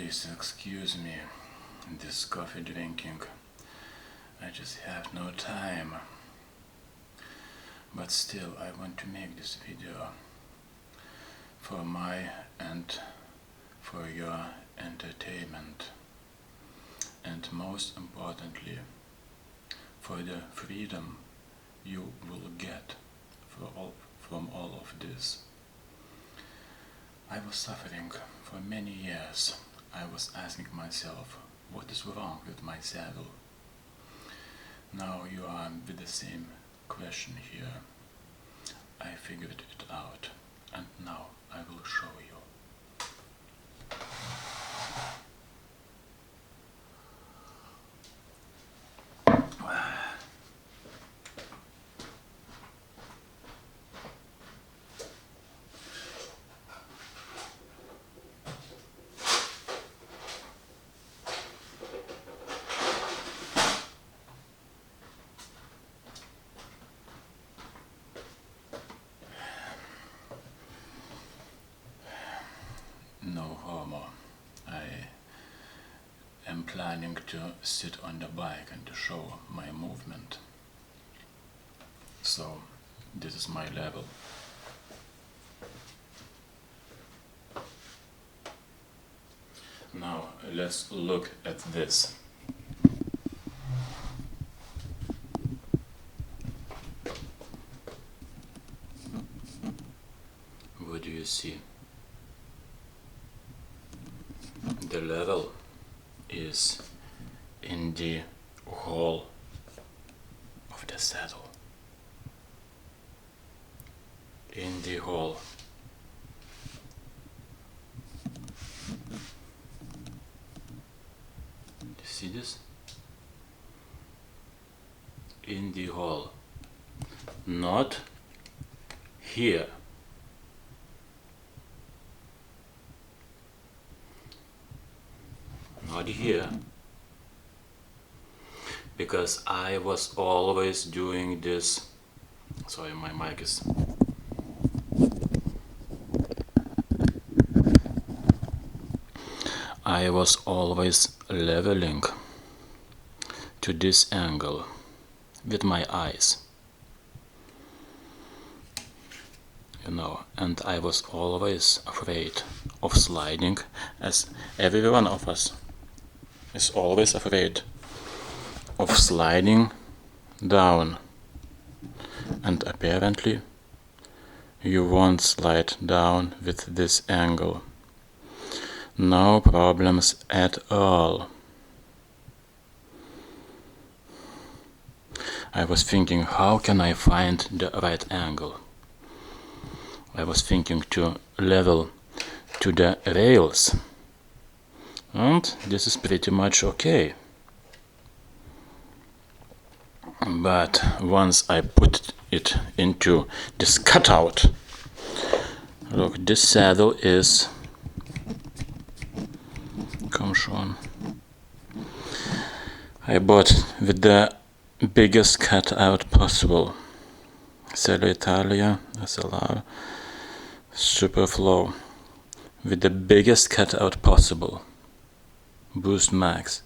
Please excuse me, this coffee drinking. I just have no time. But still, I want to make this video for my and for your entertainment, and most importantly, for the freedom you will get from all of this. I was suffering for many years. I was asking myself, what is wrong with my saddle? Now you are with the same question here. I figured it out, and now I will show you. No homo. I am planning to sit on the bike and to show my movement. So this is my level. Now let's look at this. What do you see? The level is in the hole of the saddle. In the hole. You see this? In the hole. Not here. Not here, because I was always doing this. Sorry, my mic is. I was always leveling to this angle with my eyes, you know, and I was always afraid of sliding, as every one of us is always afraid of sliding down, and apparently you won't slide down with this angle. No problems at all. I was thinking, how can I find the right angle? I was thinking to level to the rails, and this is pretty much okay. But once I put it into this cutout, look, this saddle is, come on, I bought with the biggest cutout possible. Sella Italia, SLR, Superflow, with the biggest cutout possible. Boost Max,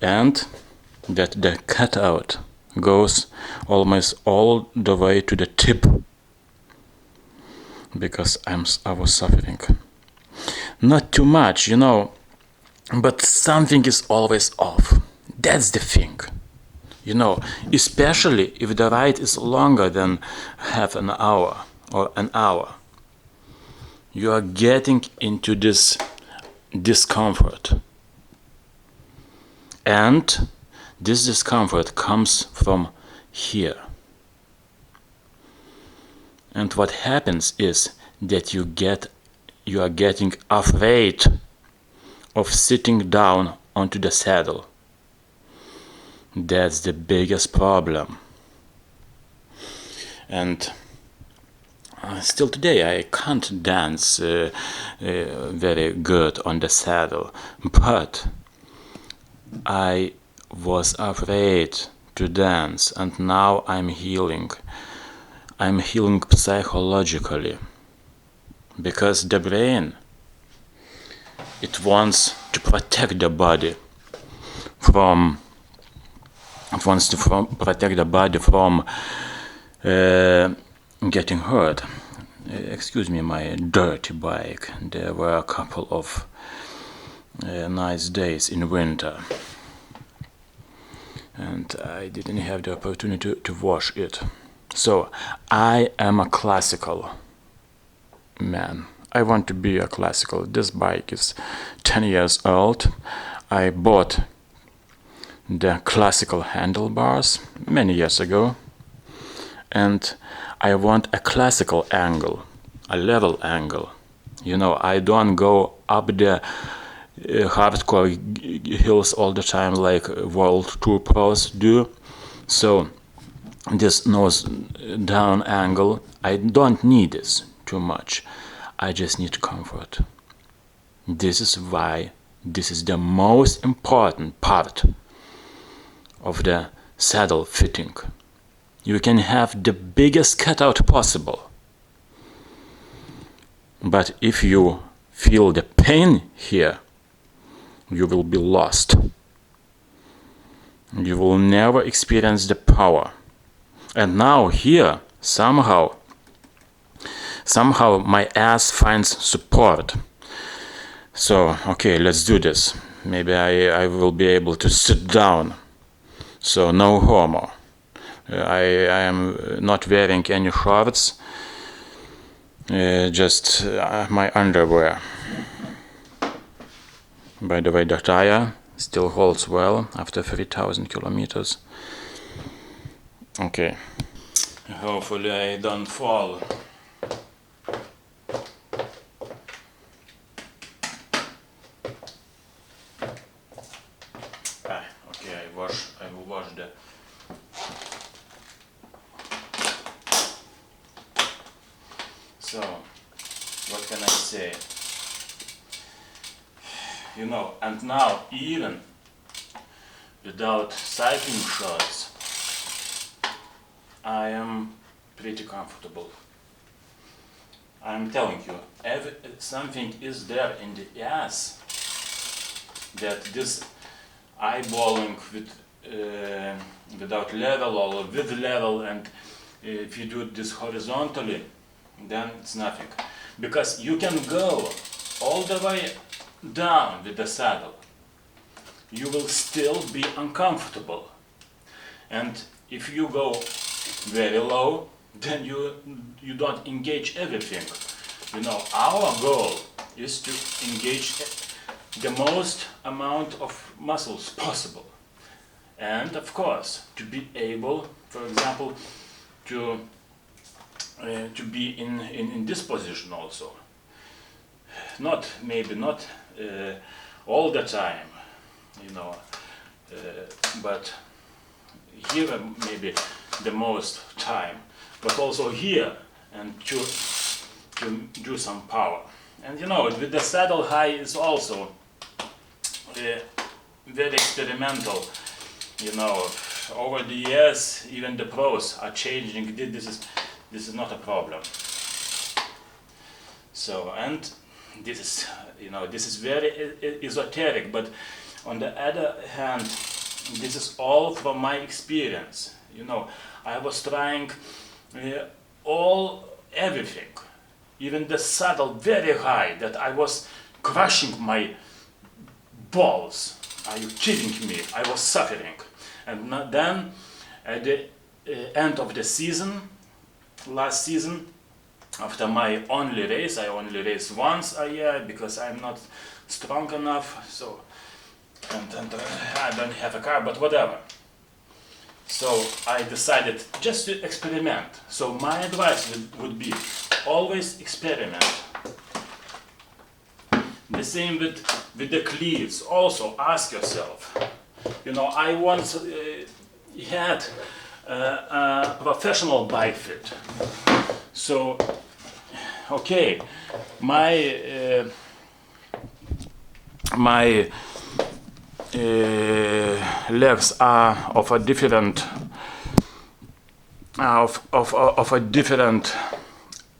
and that the cutout goes almost all the way to the tip, because I was suffering. Not too much, you know, but something is always off. That's the thing, you know, especially if the ride is longer than half an hour or an hour. You are getting into this discomfort. And this discomfort comes from here. And what happens is that you are getting afraid of sitting down onto the saddle. That's the biggest problem. And still today I can't dance very good on the saddle, but I was afraid to dance, and now I'm healing. I'm healing psychologically, because the brain, it wants to protect the body from getting hurt. Excuse me, my dirty bike. There were a couple of nice days in winter, and I didn't have the opportunity to wash it. So I am a classical man. I want to be a classical. This bike is 10 years old. I bought the classical handlebars many years ago, and I want a classical angle, a level angle. You know, I don't go up the hardcore hills all the time like World Tour pros do. So this nose down angle, I don't need this too much. I just need comfort. This is why this is the most important part of the saddle fitting. You can have the biggest cutout possible, but if you feel the pain here, you will be lost. You will never experience the power. And now here, somehow my ass finds support. So, okay, let's do this. Maybe I will be able to sit down. So, no homo. I am not wearing any shorts, just my underwear. By the way, the tire still holds well after 3,000 kilometers. Okay. Hopefully I don't fall. Okay, I will wash the. So, what can I say? You know, and now even without cycling shorts, I am pretty comfortable. I'm telling you, something is there in the ass that this eyeballing without level or with level, and if you do this horizontally, then it's nothing. Because you can go all the way down with the saddle. You will still be uncomfortable. And if you go very low, then you don't engage everything. You know, our goal is to engage the most amount of muscles possible. And of course, to be able, for example, to be in this position also. Maybe not all the time, you know, but here maybe the most time, but also here, and to do some power. And you know, with the saddle high is also very experimental. You know, over the years, even the pros are changing. This is not a problem. So, and this is, you know, this is very esoteric, but on the other hand, this is all from my experience. You know, I was trying everything, even the saddle very high, that I was crushing my balls. Are you kidding me? I was suffering. And then at the end of the season, last season, after my only race, I only race once a year because I'm not strong enough, so, and I don't have a car, but whatever. So I decided just to experiment. So my advice would be always experiment. The same with the cleats. Also ask yourself. You know, I once had a professional bike fit. So, okay, my legs are of a different of a different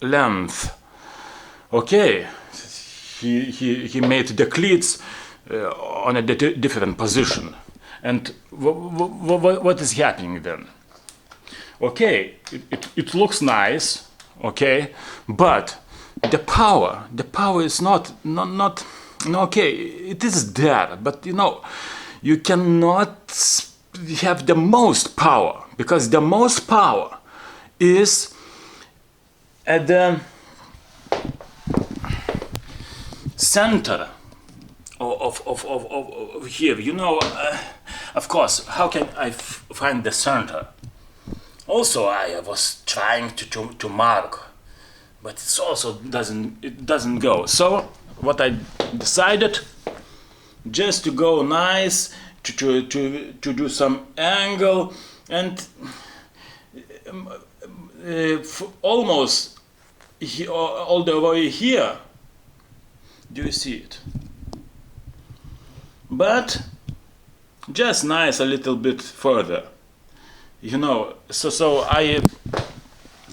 length. Okay, he made the cleats on a different position. And what is happening then? Okay, it looks nice, okay, but the power is not okay, it is there, but you know, you cannot have the most power, because the most power is at the center of here, you know. Of course, how can I find the center? Also, I was trying to mark, but it also doesn't go. So what I decided, just to go nice, to do some angle, and almost all the way here. Do you see it? But just nice a little bit further, you know. So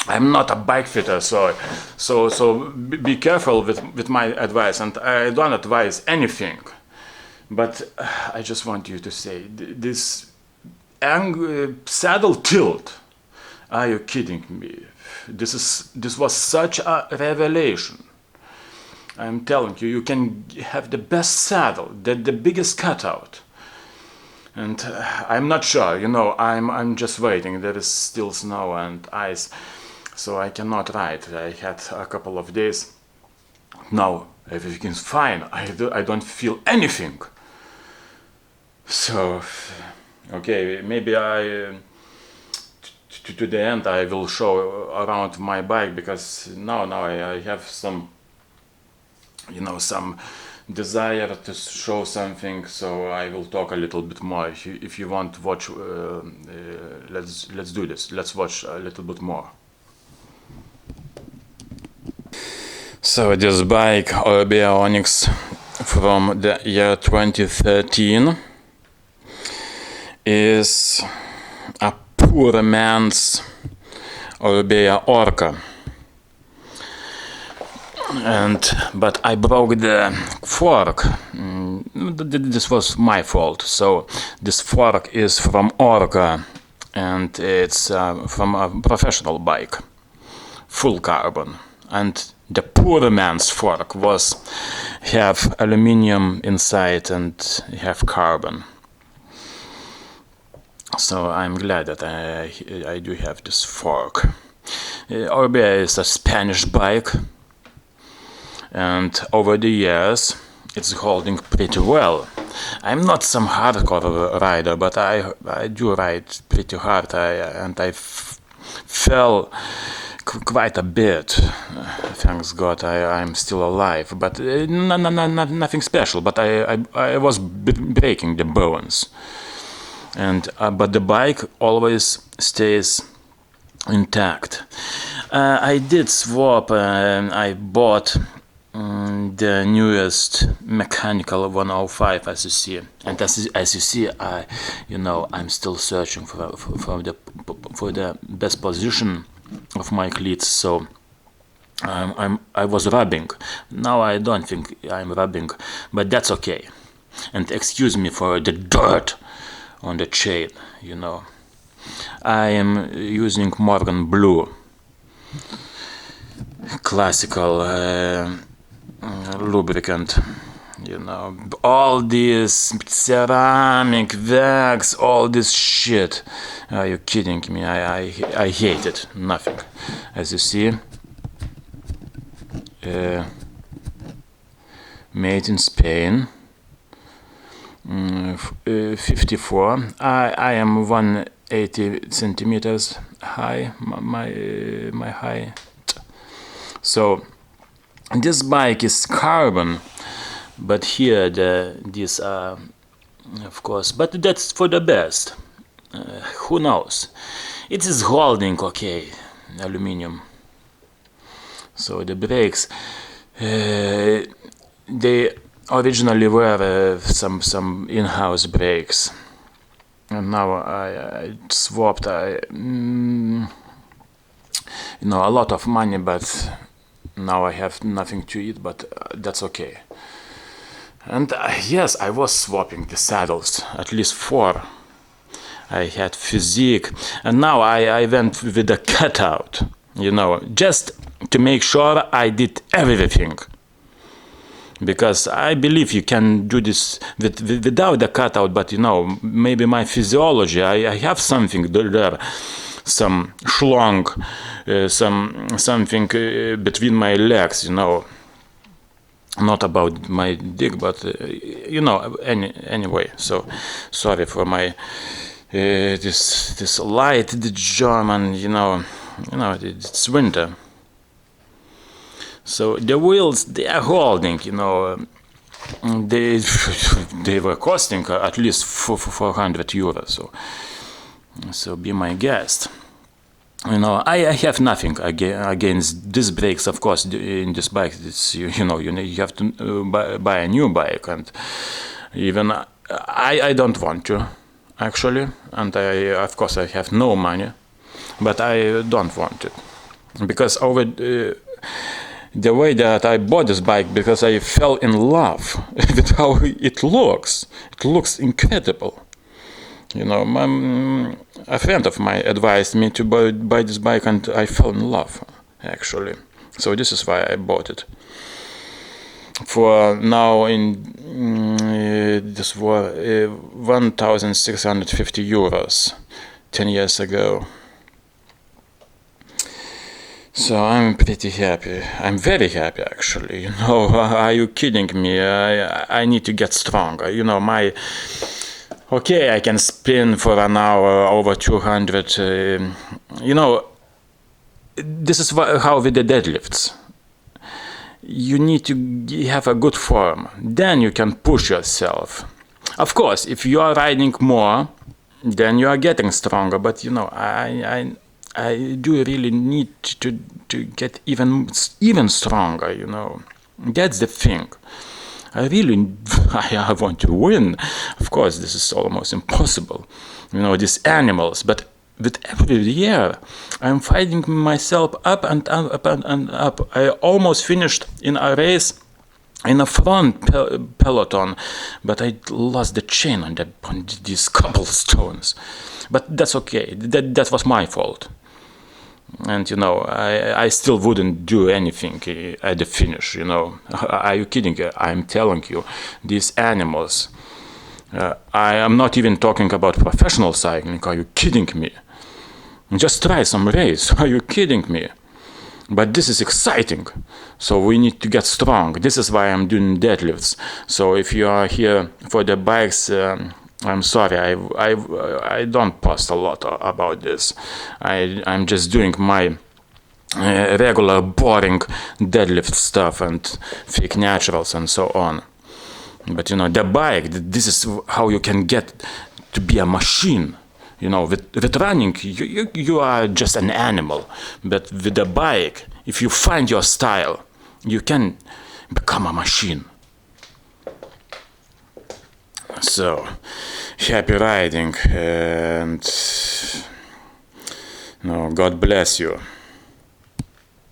I'm not a bike fitter, so be careful with my advice, and I don't advise anything. But I just want you to say, this saddle tilt. Are you kidding me? This was such a revelation. I'm telling you, you can have the best saddle, the biggest cutout. And I'm not sure, you know, I'm just waiting. There is still snow and ice, so I cannot ride. I had a couple of days. Now everything is fine. I don't feel anything. So, okay, maybe to the end I will show around my bike, because now I have some, you know, some desire to show something, so I will talk a little bit more. If you want to watch, let's do this. Let's watch a little bit more. So this bike, Orbea Onyx, from the year 2013, is a poor man's Orbea Orca. But I broke the fork. This was my fault. So this fork is from Orca, and it's from a professional bike, full carbon. And the poor man's fork was have aluminium inside and have carbon. So I'm glad that I do have this fork. Orbea is a Spanish bike, and over the years it's holding pretty well. I'm not some hardcore rider, but I do ride pretty hard, and I fell quite a bit. Thanks God I'm still alive, but nothing special, but I was breaking the bones. And but the bike always stays intact. I did swap. I bought the newest mechanical 105, as you see, and as you see, I'm still searching for the best position of my cleats. So I was rubbing. Now I don't think I'm rubbing, but that's okay. And excuse me for the dirt on the chain, you know. I am using Morgan Blue, classical lubricant, you know. All this ceramic wax, all this shit. Are you kidding me? I hate it. Nothing. As you see, made in Spain. 54. I am 180 centimeters high. My height. So this bike is carbon, but here these are, of course. But that's for the best. Who knows? It is holding okay, aluminium. So the brakes, they originally were some in-house brakes, and now I swapped. You know, a lot of money, but now I have nothing to eat. But that's okay. And yes, I was swapping the saddles, at least 4. I had physique, and now I went with the cutout, just to make sure I did everything. Because I believe you can do this without the cutout, but maybe my physiology, I have something there, some schlong, something between my legs, not about my dick, but anyway. So sorry for my this light German, it's winter. So the wheels, they are holding, they were costing at least 400 euros. So be my guest. I have nothing against disc brakes, of course. In this bike, it's you have to buy a new bike, and even I don't want to, actually, and of course I have no money, but I don't want it because over the way that I bought this bike, because I fell in love with how it looks. It looks incredible. A friend of mine advised me to buy this bike, and I fell in love, actually. So this is why I bought it. For now, this was 1,650 euros 10 years ago. So I'm pretty happy. I'm very happy, actually. Are you kidding me? I need to get stronger. Okay, I can spin for an hour over 200. This is how with the deadlifts. You need to have a good form. Then you can push yourself. Of course, if you are riding more, then you are getting stronger. But I do really need to get even stronger, That's the thing. I want to win. Of course, this is almost impossible. These animals. But with every year, I'm fighting myself up and up and up. I almost finished in a race in a front peloton, but I lost the chain on these cobblestones. But that's okay. That was my fault. And I still wouldn't do anything at the finish. Are you kidding? I'm telling you, these animals. I am not even talking about professional cycling. Are you kidding me? Just try some race. Are you kidding me? But this is exciting. So we need to get strong. This is why I'm doing deadlifts. So if you are here for the bikes, I'm sorry, I don't post a lot about this. I'm just doing my regular boring deadlift stuff and fake naturals and so on. But the bike, this is how you can get to be a machine. With running, you are just an animal. But with the bike, if you find your style, you can become a machine. So, happy riding, and God bless you.